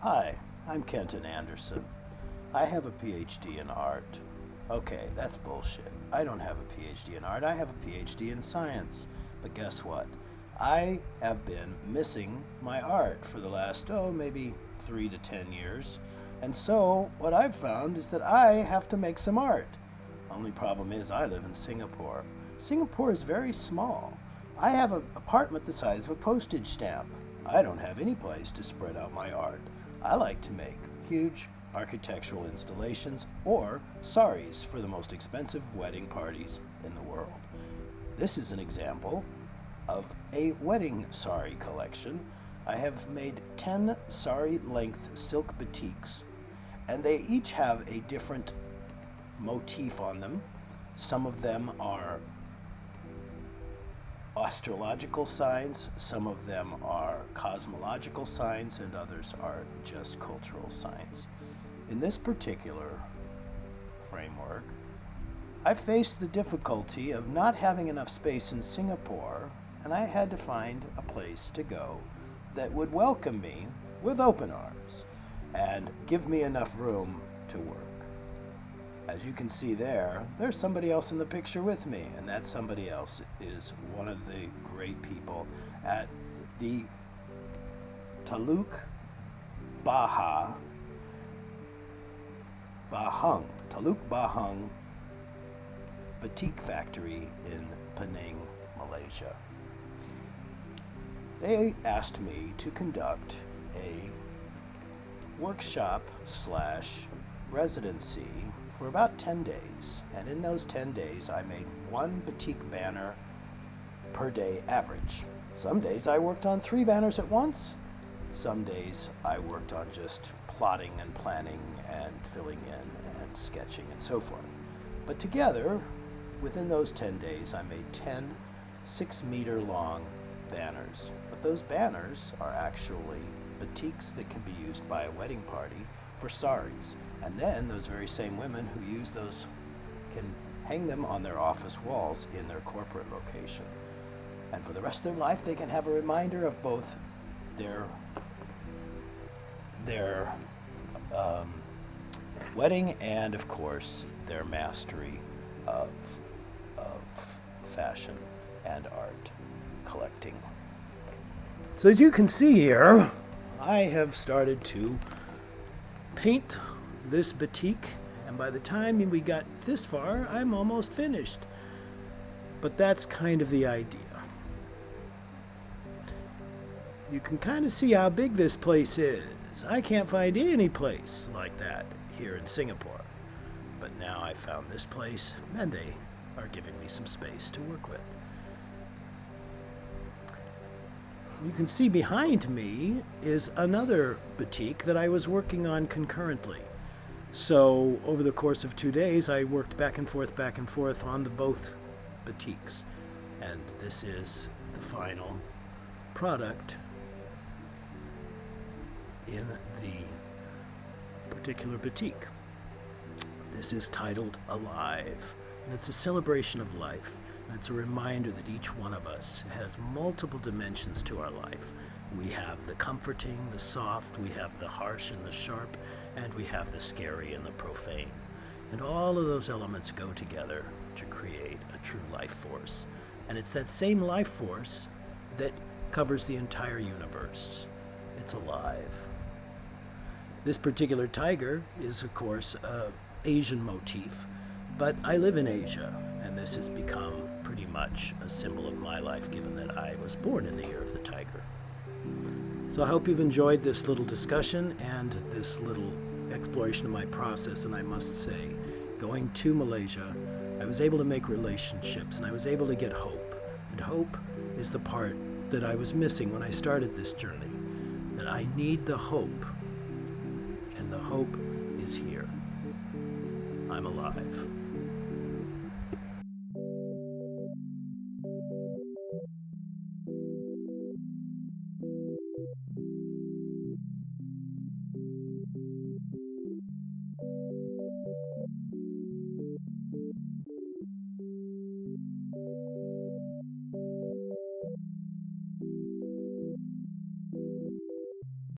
Hi, I'm Kenton Anderson. I have a PhD in art. Okay, that's bullshit. I don't have a PhD in art, I have a PhD in science. But guess what? I have been missing my art for the last, maybe 3 to 10 years. And so, what I've found is that I have to make some art. Only problem is I live in Singapore. Singapore is very small. I have an apartment the size of a postage stamp. I don't have any place to spread out my art. I like to make huge architectural installations or saris for the most expensive wedding parties in the world. This is an example of a wedding sari collection. I have made 10 sari length silk batiks, and they each have a different motif on them. Some of them are astrological signs, some of them are cosmological signs, and others are just cultural signs. In this particular framework, I faced the difficulty of not having enough space in Singapore, and I had to find a place to go that would welcome me with open arms and give me enough room to work. As you can see there's somebody else in the picture with me, and that somebody else is one of the great people at the Teluk Bahang, Batik Factory in Penang, Malaysia. They asked me to conduct a workshop / residency for about 10 days, and in those 10 days I made one batik banner per day average. Some days I worked on 3 banners at once. Some days I worked on just plotting and planning and filling in and sketching and so forth. But together, within those 10 days, I made 10 6-meter long banners. But those banners are actually batiks that can be used by a wedding party for saris. And then those very same women who use those can hang them on their office walls in their corporate location. And for the rest of their life, they can have a reminder of both their wedding and, of course, their mastery of fashion and art collecting. So as you can see here, I have started to paint this batik, and by the time we got this far, I'm almost finished. But that's kind of the idea. You can kind of see how big this place is. I can't find any place like that here in Singapore. But now I found this place, and they are giving me some space to work with. You can see behind me is another batik that I was working on concurrently. So over the course of 2 days, I worked back and forth on both batiks. And this is the final product in the particular batik. This is titled Alive, and it's a celebration of life. And it's a reminder that each one of us has multiple dimensions to our life. We have the comforting, the soft, we have the harsh and the sharp, and we have the scary and the profane. And all of those elements go together to create a true life force. And it's that same life force that covers the entire universe. It's alive. This particular tiger is, of course, an Asian motif, but I live in Asia, and this has become pretty much a symbol of my life, given that I was born in the year of the tiger. So I hope you've enjoyed this little discussion and this little exploration of my process, and I must say, going to Malaysia, I was able to make relationships, and I was able to get hope. And hope is the part that I was missing when I started this journey, that I need the hope, and the hope is here. I'm alive.